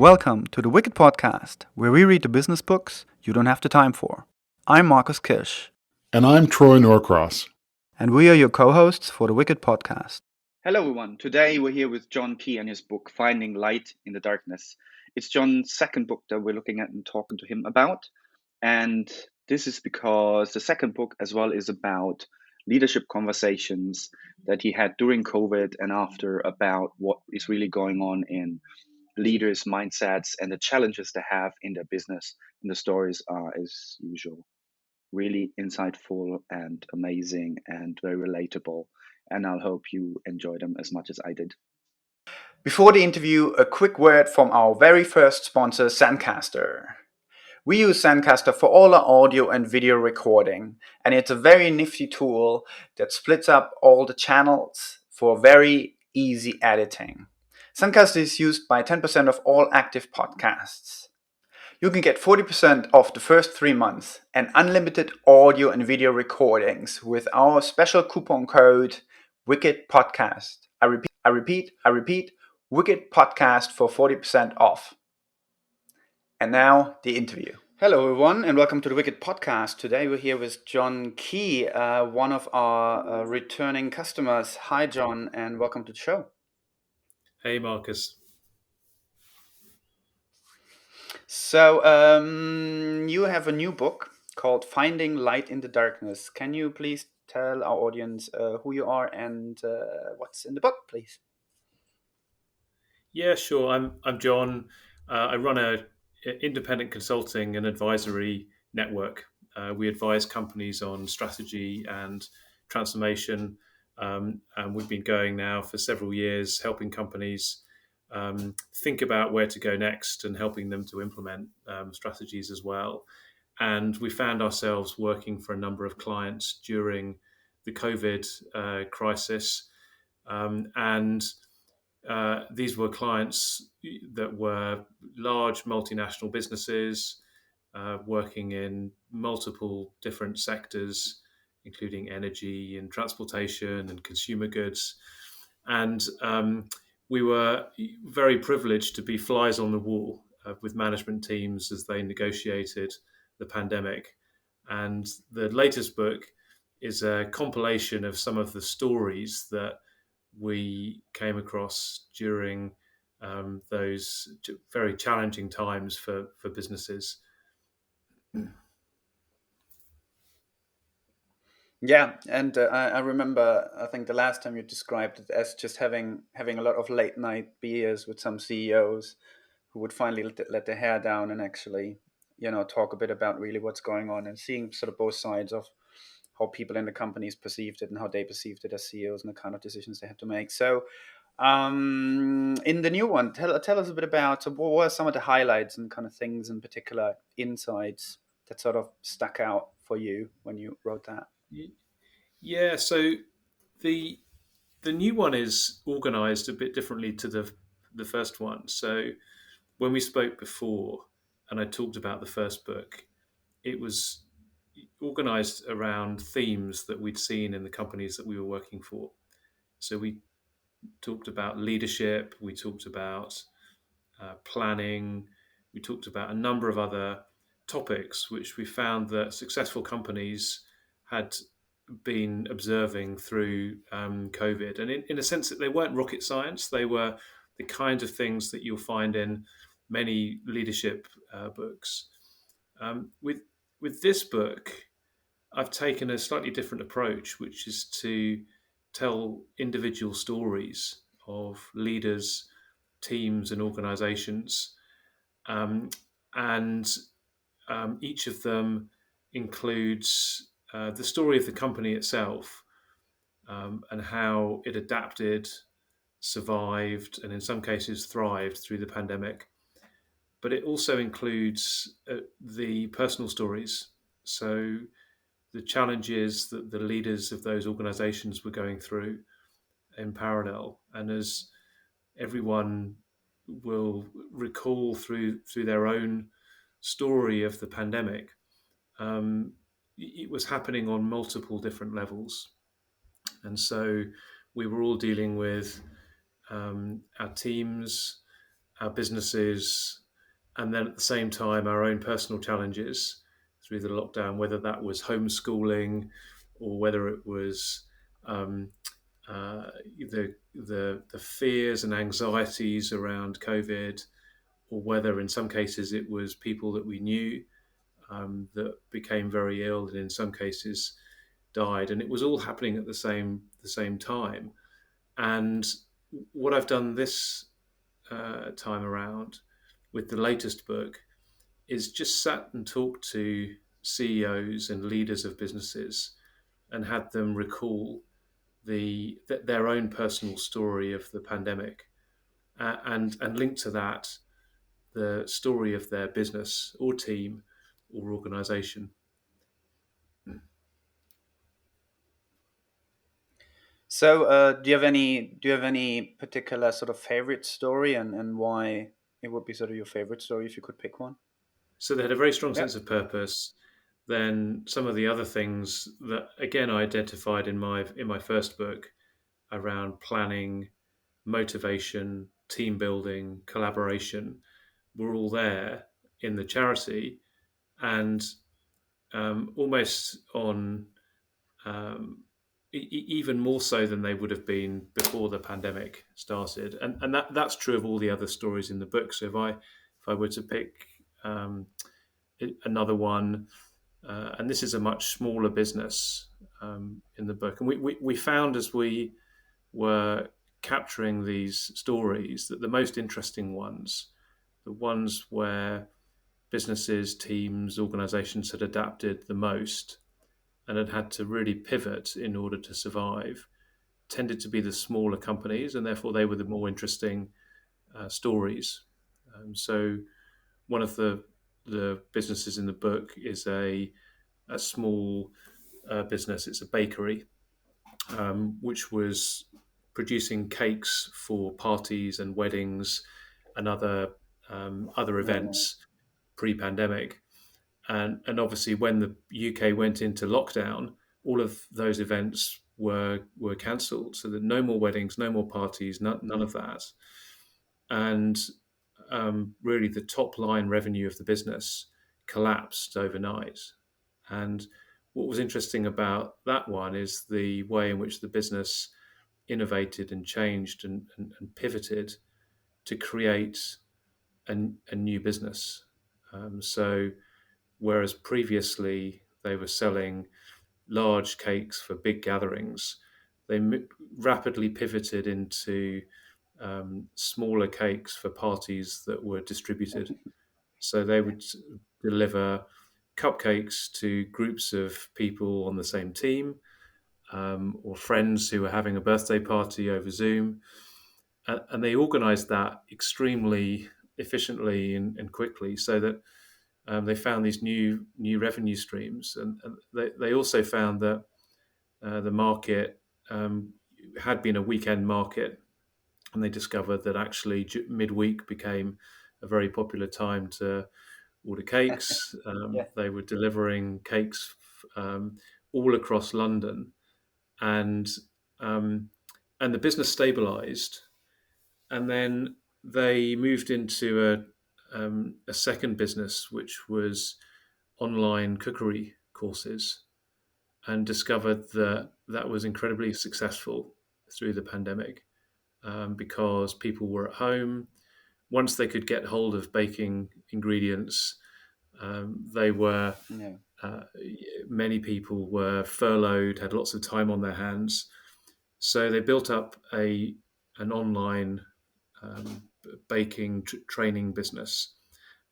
Welcome to the Wicked Podcast, where we read the business books you don't have the time for. I'm Marcus Kirsch. And I'm Troy Norcross. And we are your co-hosts for the Wicked Podcast. Hello, everyone. Today we're here with Jon Key and his book, Finding Light in the Darkness. It's Jon's second book that we're looking at and talking to him about. And this is because the second book as well is about leadership conversations that he had during COVID and after about what is really going on in leaders' mindsets and the challenges they have in their business. And the stories are, as usual, really insightful and amazing and very relatable. And I'll hope you enjoy them as much as I did. Before the interview, a quick word from our very first sponsor, Zencaster. We use Zencaster for all our audio and video recording, and it's a very nifty tool that splits up all the channels for very easy editing. Zencaster is used by 10% of all active podcasts. You can get 40% off the first 3 months and unlimited audio and video recordings with our special coupon code Wicked Podcast. I repeat, Wicked Podcast for 40% off. And now the interview. Hello, everyone, and welcome to the Wicked Podcast. Today we're here with Jon Key, one of our returning customers. Hi, Jon, and welcome to the show. Hey, Marcus. So, you have a new book called Finding Light in the Darkness. Can you please tell our audience who you are and what's in the book, please? Yeah, sure. I'm Jon. I run a independent consulting and advisory network. We advise companies on strategy and transformation, and we've been going now for several years, helping companies think about where to go next and helping them to implement strategies as well. And we found ourselves working for a number of clients during the COVID crisis, and these were clients that were large multinational businesses working in multiple different sectors, including energy and transportation and consumer goods. And we were very privileged to be flies on the wall with management teams as they negotiated the pandemic. And the latest book is a compilation of some of the stories that we came across during those very challenging times for businesses. Yeah, and I remember, I think the last time you described it as just having a lot of late night beers with some CEOs who would finally let their hair down and actually, talk a bit about really what's going on and seeing sort of both sides of how people in the companies perceived it and how they perceived it as CEOs and the kind of decisions they had to make. So, in the new one, tell us a bit about what were some of the highlights and kind of things in particular, insights that sort of stuck out for you when you wrote that. Yeah, so the new one is organized a bit differently to the first one. So when we spoke before and I talked about the first book, it was organized around themes that we'd seen in the companies that we were working for. So we talked about leadership, we talked about planning, we talked about a number of other topics which we found that successful companies had been observing through COVID. And in a sense that they weren't rocket science, they were the kinds of things that you'll find in many leadership books. With this book, I've taken a slightly different approach, which is to tell individual stories of leaders, teams, and organizations. And each of them includes the story of the company itself and how it adapted, survived, and in some cases thrived through the pandemic. But it also includes the personal stories. So the challenges that the leaders of those organizations were going through in parallel. And as everyone will recall through their own story of the pandemic, it was happening on multiple different levels. And so we were all dealing with our teams, our businesses, and then at the same time our own personal challenges through the lockdown, whether that was homeschooling or whether it was um, the fears and anxieties around COVID, or whether in some cases it was people that we knew that became very ill and in some cases died, and it was all happening at the same time. And what I've done this time around with the latest book is just sat and talked to CEOs and leaders of businesses and had them recall their own personal story of the pandemic, and link to that the story of their business or team or organization. So, do you have any particular sort of favorite story, and why it would be sort of your favorite story if you could pick one? So they had a very strong Yeah. sense of purpose. Then some of the other things that again I identified in my first book around planning, motivation, team building, collaboration were all there in the charity, and almost on even more so than they would have been before the pandemic started. And that's true of all the other stories in the book. So if I were to pick um, another one, and this is a much smaller business in the book, and we found as we were capturing these stories that the most interesting ones, the ones where businesses, teams, organizations had adapted the most and had had to really pivot in order to survive, tended to be the smaller companies, and therefore they were the more interesting stories. So one of the businesses in the book is a small business. It's a bakery, which was producing cakes for parties and weddings and other events pre-pandemic. And obviously, when the UK went into lockdown, all of those events were cancelled. So that no more weddings, no more parties, none of that. And really, the top line revenue of the business collapsed overnight. And what was interesting about that one is the way in which the business innovated and changed and pivoted to create a new business. So whereas previously they were selling large cakes for big gatherings, they rapidly pivoted into smaller cakes for parties that were distributed. So they would deliver cupcakes to groups of people on the same team, or friends who were having a birthday party over Zoom. And they organized that extremely efficiently and quickly so that they found these new revenue streams. And they also found that the market had been a weekend market, and they discovered that actually midweek became a very popular time to order cakes. Yeah. They were delivering cakes all across London, and um, and the business stabilized. And then they moved into a second business, which was online cookery courses, and discovered that that was incredibly successful through the pandemic, because people were at home. Once they could get hold of baking ingredients, they were Yeah. uh, many people were furloughed, had lots of time on their hands, so they built up an online baking training business.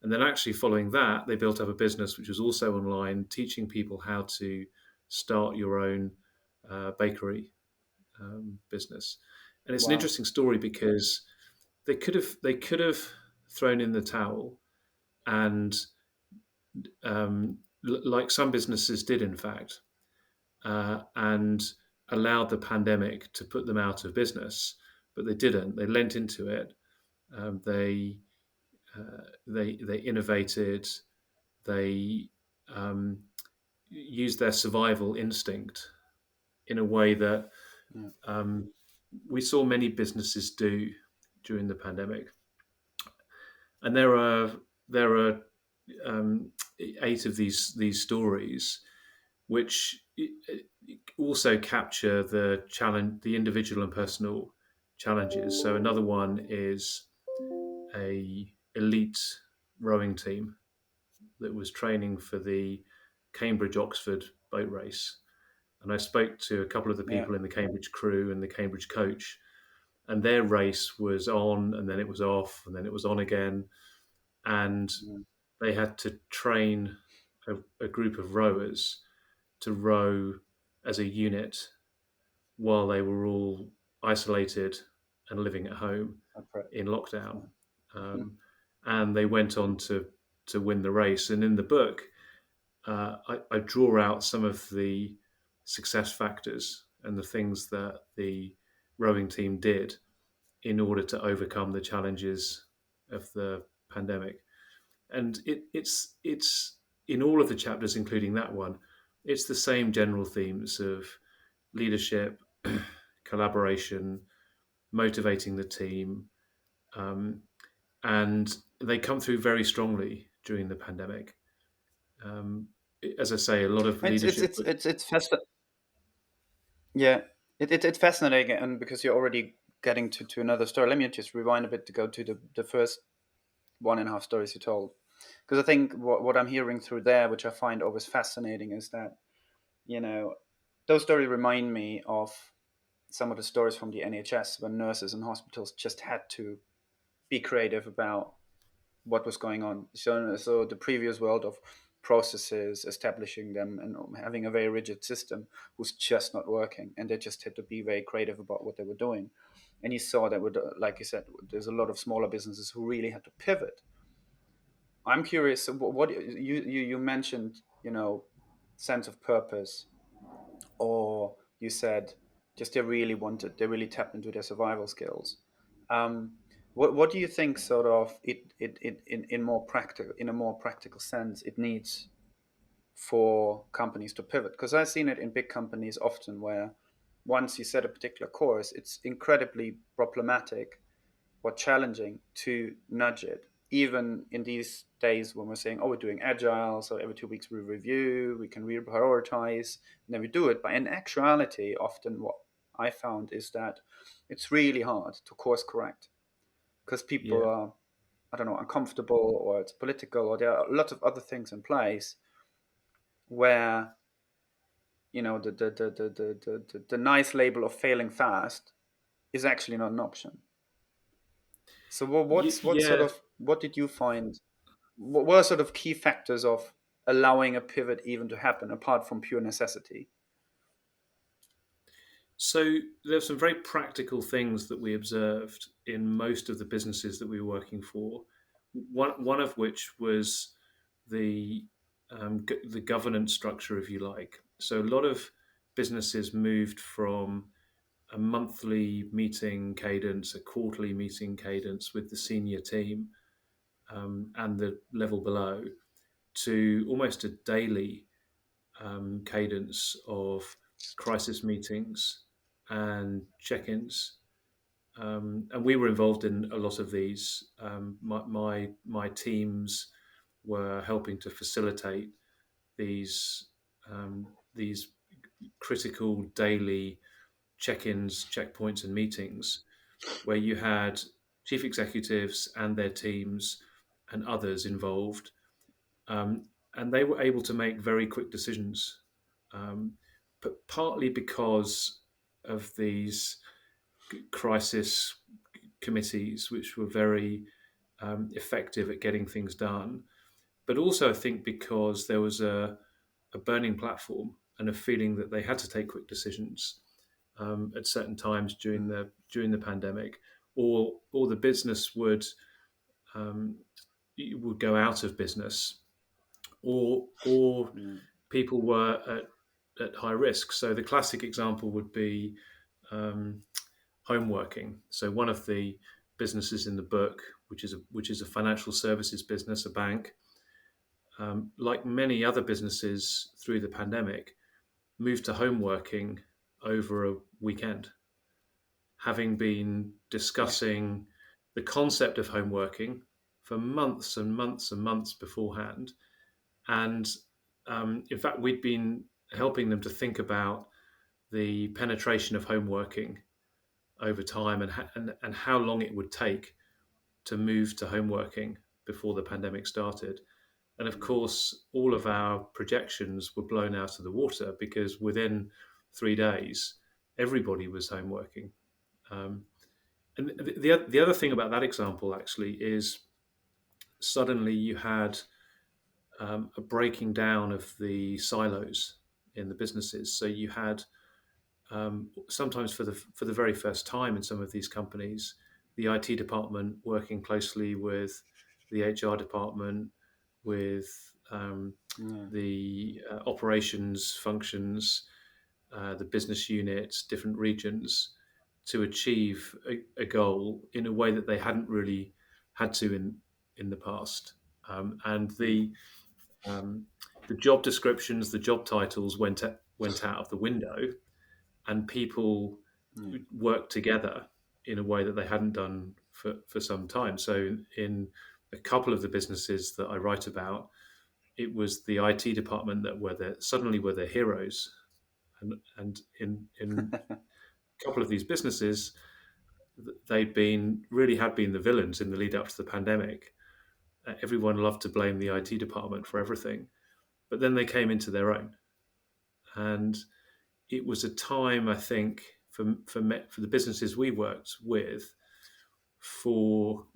And then, actually, following that, they built up a business which was also online, teaching people how to start your own bakery business. And it's an Wow. interesting story because they could have thrown in the towel and, like some businesses did, in fact, and allowed the pandemic to put them out of business, but they didn't. They lent into it. Um, they they innovated. They um, used their survival instinct in a way that Yeah. um, we saw many businesses do during the pandemic. And there are 8 of these stories, which also capture the challenge, the individual and personal challenges. So another one is a elite rowing team that was training for the Cambridge Oxford boat race, and I spoke to a couple of the Yeah. people in the Cambridge crew and the Cambridge coach, and their race was on, and then it was off, and then it was on again, and Mm. they had to train a group of rowers to row as a unit while they were all isolated and living at home Correct. in lockdown. Yeah. And they went on to win the race. And in the book, I draw out some of the success factors and the things that the rowing team did in order to overcome the challenges of the pandemic. And it's in all of the chapters, including that one, it's the same general themes of leadership, collaboration, motivating the team, um, and they come through very strongly during the pandemic. Um, as I say, a lot of It's it's leadership. it's it's it's fast. Yeah, it's fascinating, and because you're already getting to another story, let me just rewind a bit to go to the first 1.5 stories you told, because I think what I'm hearing through there, which I find always fascinating, is that you know those stories remind me of some of the stories from the NHS when nurses and hospitals just had to be creative about what was going on. So the previous world of processes, establishing them, and having a very rigid system was just not working, and they just had to be very creative about what they were doing. And you saw that with, like you said, there's a lot of smaller businesses who really had to pivot. I'm curious. So what you mentioned, sense of purpose, or you said just they really tapped into their survival skills. Um, what do you think sort of it in a more practical sense it needs for companies to pivot? Because I've seen it in big companies often where once you set a particular course, it's incredibly problematic or challenging to nudge it. Even in these days when we're saying, oh, we're doing agile, so every 2 weeks we review, we can reprioritize, and then we do it. But in actuality, often what I found is that it's really hard to course correct because people Yeah, are, I don't know, uncomfortable, or it's political, or there are a lot of other things in place where the nice label of failing fast is actually not an option. So what sort yeah. of what did you find? What are sort of key factors of allowing a pivot even to happen apart from pure necessity? So there's some very practical things that we observed in most of the businesses that we were working for. One of which was the the governance structure, if you like. So a lot of businesses moved from a monthly meeting cadence, a quarterly meeting cadence with the senior team and the level below, to almost a daily cadence of crisis meetings and check-ins. And we were involved in a lot of these. My teams were helping to facilitate these these critical daily check-ins, checkpoints, and meetings where you had chief executives and their teams and others involved, um, and they were able to make very quick decisions, but partly because of these crisis committees, which were very effective at getting things done, but also I think because there was a burning platform and a feeling that they had to take quick decisions at certain times Mm, during the pandemic, or the business um, would go out of business, or mm, people were at high risk. So the classic example would be um, home working. So one of the businesses in the book, which is a financial services business, a bank, like many other businesses through the pandemic, moved to home working over a weekend, having been yeah, discussing the concept of home working for months and months and months beforehand. And in fact, we'd been helping them to think about the penetration of home working over time, and how long it would take to move to home working before the pandemic started. And of course, all of our projections were blown out of the water, because within 3 days, everybody was home working. Um, and the other thing about that example actually is, suddenly you had a breaking down of the silos in the businesses. So you had, sometimes for the very first time in some of these companies, the IT department working closely with the HR department, with Yeah. the operations functions, the business units, different regions, to achieve a goal in a way that they hadn't really had to in the past. And um, the job descriptions, the job titles went out of the window, and people Yeah. worked together in a way that they hadn't done for some time. So in a couple of the businesses that I write about, it was the IT department that suddenly were the heroes, and in a couple of these businesses, had been the villains in the lead up to the pandemic. Everyone loved to blame the IT department for everything, but then they came into their own, and it was a time, I think, for the businesses we worked with, for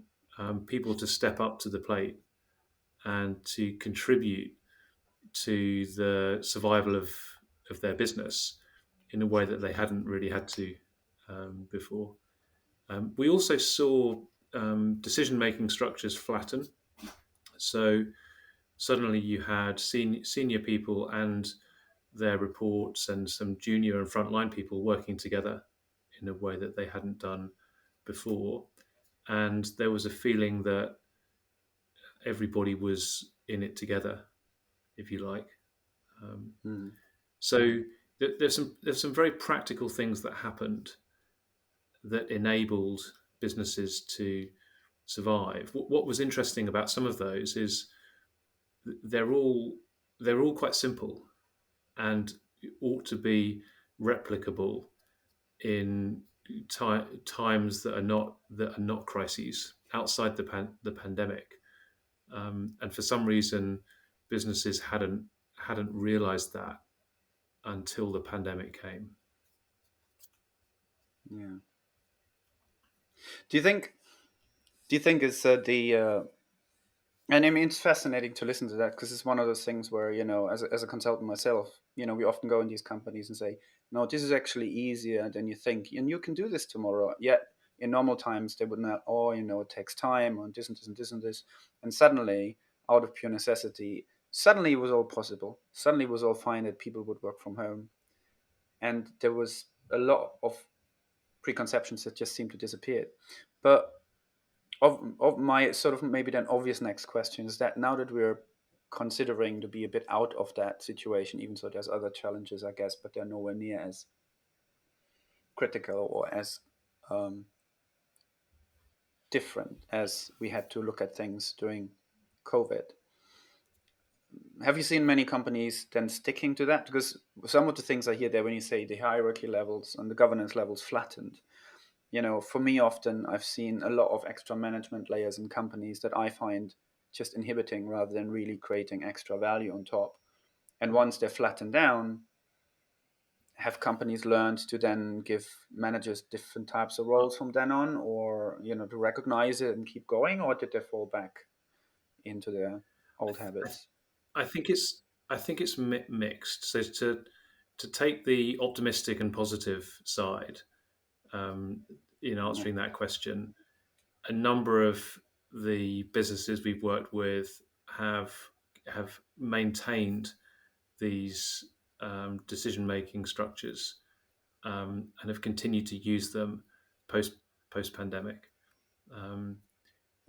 people to step up to the plate and to contribute to the survival of their business in a way that they hadn't really had to before. We also saw decision making structures flatten. So suddenly you had senior people and their reports, and some junior and frontline people working together in a way that they hadn't done before. And there was a feeling that everybody was in it together, if you like. Mm. So there's some very practical things that happened that enabled businesses to survive. What was interesting about some of those is they're all they're all quite simple, and ought to be replicable in times that are not crises outside the pandemic. And for some reason, businesses hadn't realised that until the pandemic came. Yeah. Do you think? Do you think it's and I mean, it's fascinating to listen to that, because it's one of those things where, as a consultant myself, we often go in these companies and say, no, this is actually easier than you think, and you can do this tomorrow. Yet in normal times, they would not, oh, it takes time, and this and this and this and this. And suddenly, out of pure necessity, suddenly it was all possible. Suddenly it was all fine that people would work from home. And there was a lot of preconceptions that just seemed to disappear. But of my sort of maybe then obvious next question is that, now that we're considering to be a bit out of that situation, even so there's other challenges, I guess, but they're nowhere near as critical or as um, different as we had to look at things during COVID. Have you seen many companies then sticking to that? Because some of the things I hear there, when you say the hierarchy levels and the governance levels flattened, for me, often I've seen a lot of extra management layers in companies that I find just inhibiting rather than really creating extra value on top. And once they're flattened down, have companies learned to then give managers different types of roles from then on, or, to recognize it and keep going, or did they fall back into their old habits? I think it's mixed. So to take the optimistic and positive side, in Yeah. answering that question, a number of the businesses we've worked with have maintained these decision making structures, and have continued to use them post pandemic. Um,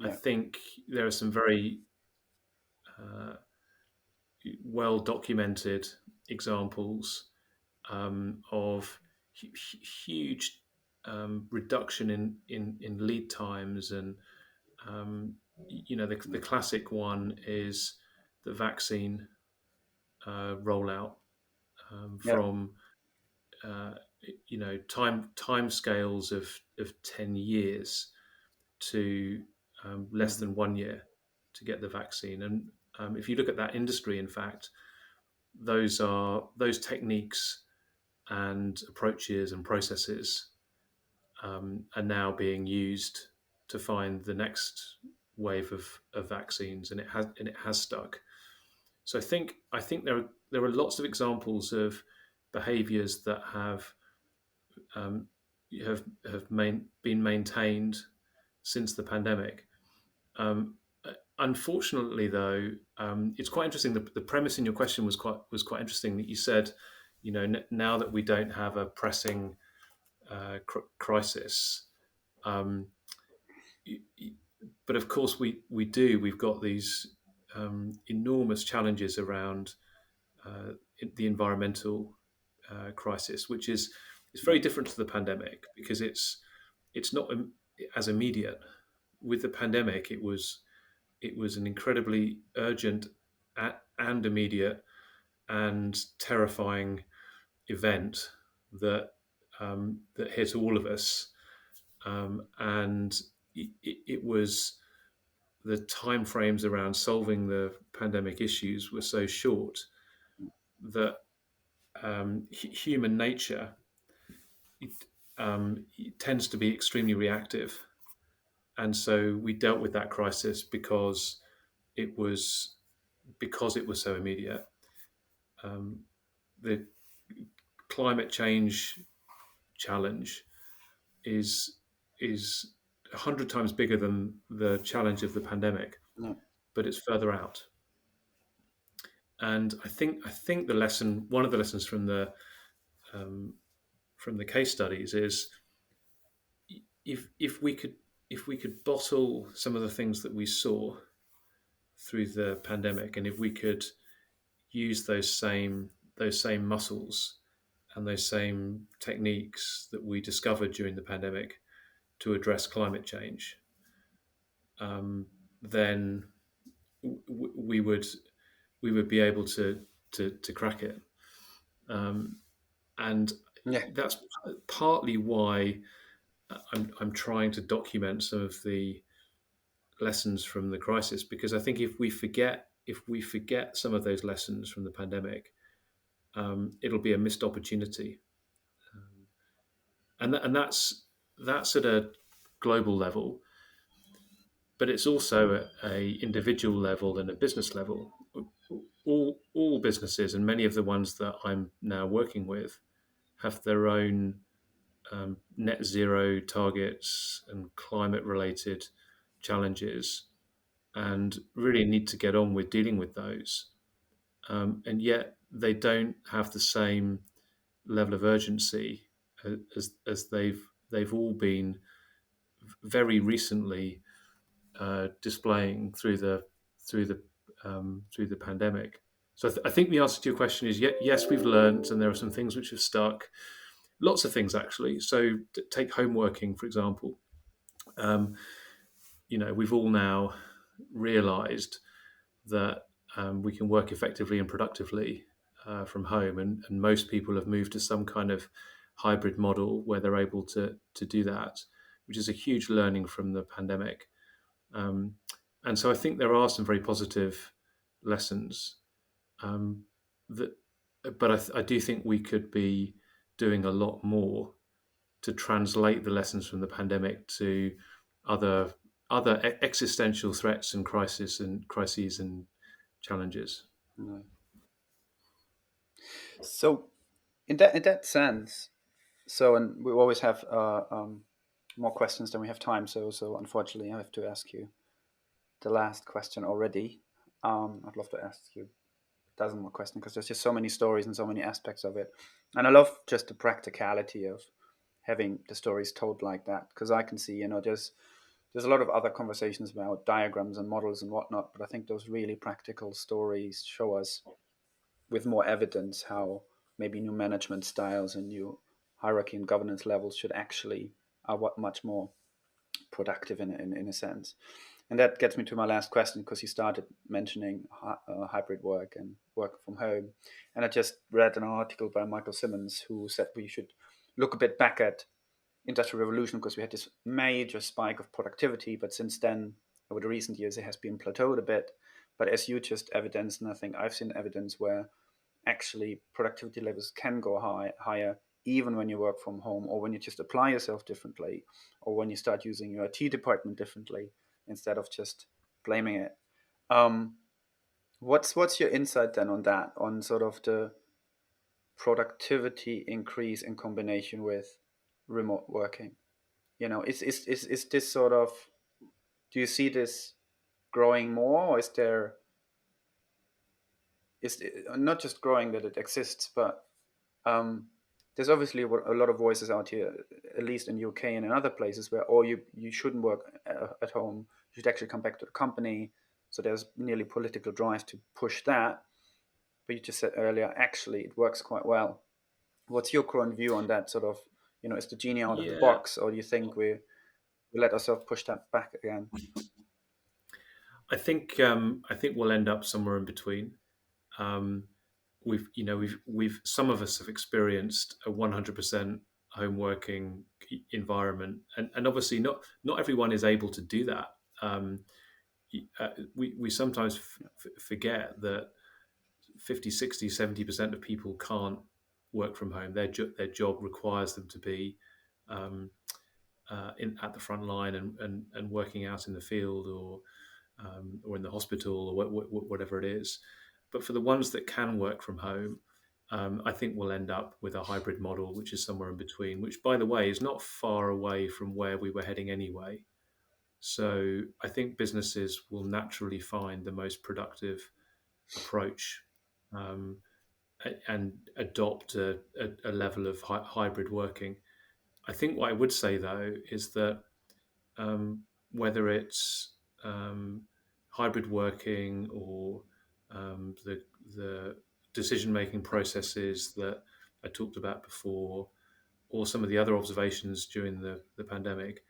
I Yeah. think there are some very well documented examples of huge reduction in lead times, and the classic one is the vaccine rollout Yeah. from uh, time scales of 10 years to less Mhm. than 1 year to get the vaccine. And if you look at that industry, in fact, those techniques and approaches and processes are now being used to find the next wave of vaccines, and it has stuck. So I think there are lots of examples of behaviours that um, been maintained since the pandemic. Um, Unfortunately, though, it's quite interesting. The premise in your question was quite interesting. That you said, now that we don't have a pressing crisis, um, but of course we do. We've got these enormous challenges around uh, the environmental crisis, which is very different to the pandemic because it's not as immediate. With the pandemic, it was an incredibly urgent and immediate and terrifying event that hit all of us, and it was the timeframes around solving the pandemic issues were so short that human nature it, it tends to be extremely reactive, and so we dealt with that crisis it was because it was so immediate. Um, the climate change challenge is is 100 times bigger than the challenge of the pandemic, Yeah. but it's further out. And I think one of the lessons um, from the case studies is if we could bottle some of the things that we saw through the pandemic, and if we could use those same muscles and those same techniques that we discovered during the pandemic to address climate change, then we would be able to crack it. Um, and Yeah. that's partly why I'm trying to document some of the lessons from the crisis, because I think if we forget some of those lessons from the pandemic, it'll be a missed opportunity, and that's at a global level, but it's also at a individual level and a business level. All businesses, and many of the ones that I'm now working with, have their own net zero targets and climate related challenges, and really need to get on with dealing with those. And yet they don't have the same level of urgency as they've all been very recently displaying through the pandemic. So I think the answer to your question is yes, we've learned, and there are some things which have stuck. Lots of things actually. So take home working for example. Um, we've all now realised that we can work effectively and productively from home, and most people have moved to some kind of hybrid model where they're able to do that, which is a huge learning from the pandemic. Um, and so I think there are some very positive lessons um, that, but I do think we could be doing a lot more to translate the lessons from the pandemic to other existential threats and crises and challenges. Yeah. So in that sense, and we always have more questions than we have time. So unfortunately, I have to ask you the last question already. I'd love to ask you a dozen more questions because there's just so many stories and so many aspects of it, and I love just the practicality of having the stories told like that, because I can see, there's a lot of other conversations about diagrams and models and whatnot, but I think those really practical stories show us with more evidence how maybe new management styles and new hierarchy and governance levels should actually are what much more productive in a sense. And that gets me to my last question, because you started mentioning hybrid work and work from home. And I just read an article by Michael Simmons who said we should look a bit back at Industrial Revolution, because we had this major spike of productivity, but since then, over the recent years, it has been plateaued a bit. But as you just evidenced, and I think I've seen evidence where actually productivity levels can go higher even when you work from home, or when you just apply yourself differently, or when you start using your IT department differently instead of just blaming it. Um, what's your insight then on that, on sort of the productivity increase in combination with remote working? Is this sort of, do you see this growing more, or is it not just growing that it exists, but um, there's obviously a lot of voices out here, at least in UK and in other places, where you shouldn't work at home, you should actually come back to the company. So there's nearly political drive to push that. But you just said earlier, actually, it works quite well. What's your current view on that? Sort of, is the genie out of the Yeah, box, or do you think we let ourselves push that back again? I think we'll end up somewhere in between. Um, we've some of us have experienced a 100% home working environment, and obviously not everyone is able to do that. Um, we sometimes forget that 50, 60, 70% of people can't work from home. Their job requires them to be um, at the front line and working out in the field, or in the hospital, or whatever it is. But for the ones that can work from home, I think we'll end up with a hybrid model, which is somewhere in between, which, by the way, is not far away from where we were heading anyway. So I think businesses will naturally find the most productive approach, um, and adopt a level of hybrid working. I think what I would say, though, is that whether it's hybrid working, or the decision making processes that I talked about before, or some of the other observations during the pandemic,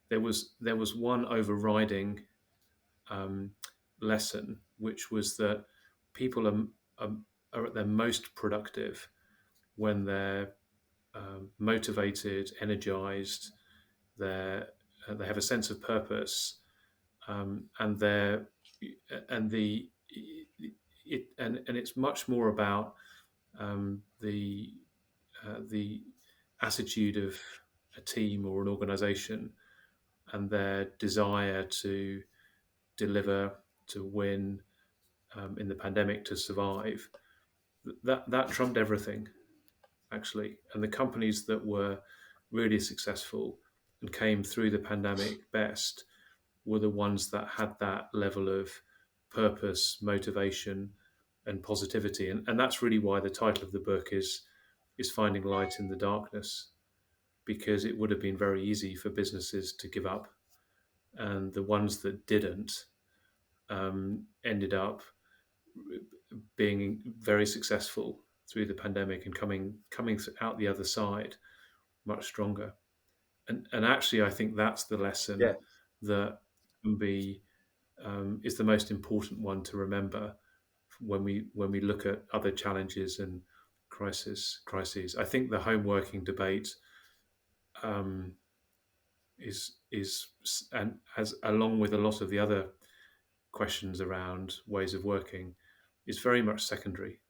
there was one overriding um, lesson, which was that people are, are at their most productive when they're motivated, energized, they have a sense of purpose, and they're and the it and it's much more about the attitude of a team or an organization, and their desire to deliver, to win, in the pandemic, to survive. That trumped everything, actually. And the companies that were really successful and came through the pandemic best were the ones that had that level of purpose, motivation, and positivity. And that's really why the title of the book is Finding Light in the Darkness, because it would have been very easy for businesses to give up, and the ones that didn't ended up being very successful through the pandemic, and coming out the other side much stronger. And actually, I think that's the lesson Yeah, that can be is the most important one to remember when we look at other challenges and crises. I think the home working debate um, is and as along with a lot of the other questions around ways of working, is very much secondary.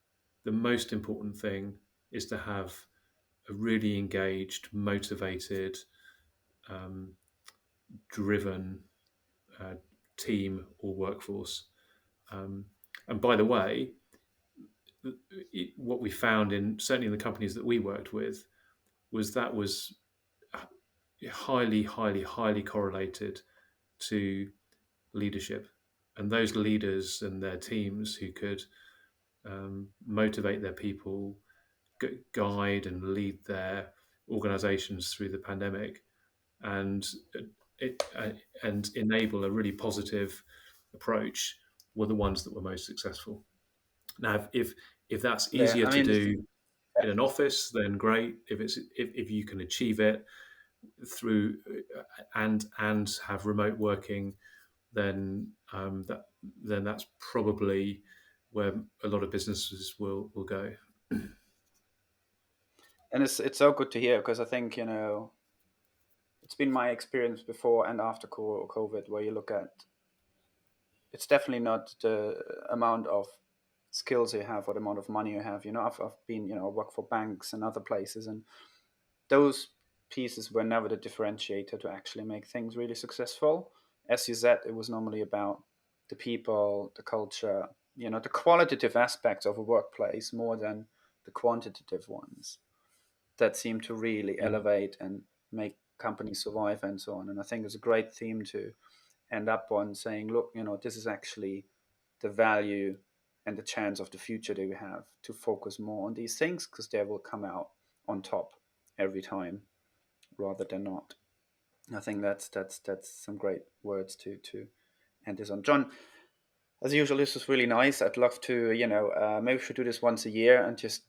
The most important thing is to have a really engaged, motivated, um, driven uh, team or workforce. Um, and by the way, what we found, in certainly in the companies that we worked with, was highly, highly, highly correlated to leadership, and those leaders and their teams who could motivate their people, guide and lead their organizations through the pandemic, and it, and enable a really positive approach, were the ones that were most successful. Now, if that's yeah. easier I to mean, do in an office, then great. If you can achieve it through and have remote working then that's probably where a lot of businesses will go. And it's so good to hear, because I think, it's been my experience before and after COVID, where you look at, it's definitely not the amount of skills you have or the amount of money you have. I've been, work for banks and other places, and those pieces were never the differentiator to actually make things really successful. As you said, it was normally about the people, the culture, the qualitative aspects of a workplace more than the quantitative ones that seem to really elevate and make companies survive and so on. And I think it's a great theme to end up on, saying, look, this is actually the value and the chance of the future that we have, to focus more on these things, because they will come out on top every time rather than not. I think that's some great words to end this on. Jon, as usual, this was really nice. I'd love to, maybe we should do this once a year and just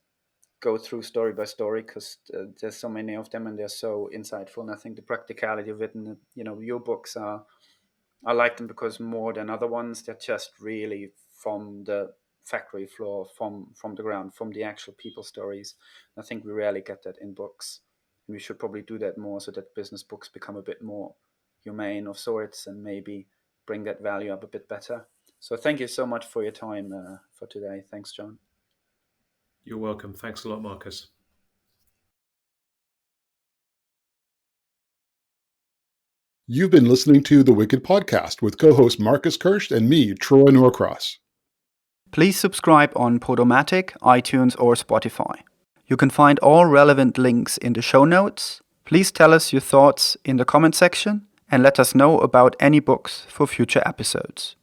go through story by story, because there's so many of them and they're so insightful. And I think the practicality of it, and your books I like them because more than other ones, they're just really from the factory floor, from the ground, from the actual people stories. I think we rarely get that in books. We should probably do that more, so that business books become a bit more humane of sorts, and maybe bring that value up a bit better. So thank you so much for your time for today. Thanks, Jon. You're welcome. Thanks a lot, Marcus. You've been listening to The Wicked Podcast with co-host Marcus Kirsch and me, Troy Norcross. Please subscribe on Podomatic, iTunes, or Spotify. You can find all relevant links in the show notes. Please tell us your thoughts in the comment section, and let us know about any books for future episodes.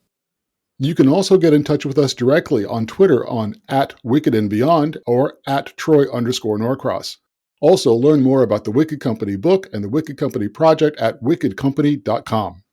You can also get in touch with us directly on Twitter on @WickedandBeyond or @Troy_Norcross. Also, learn more about the Wicked Company book and the Wicked Company project at wickedcompany.com.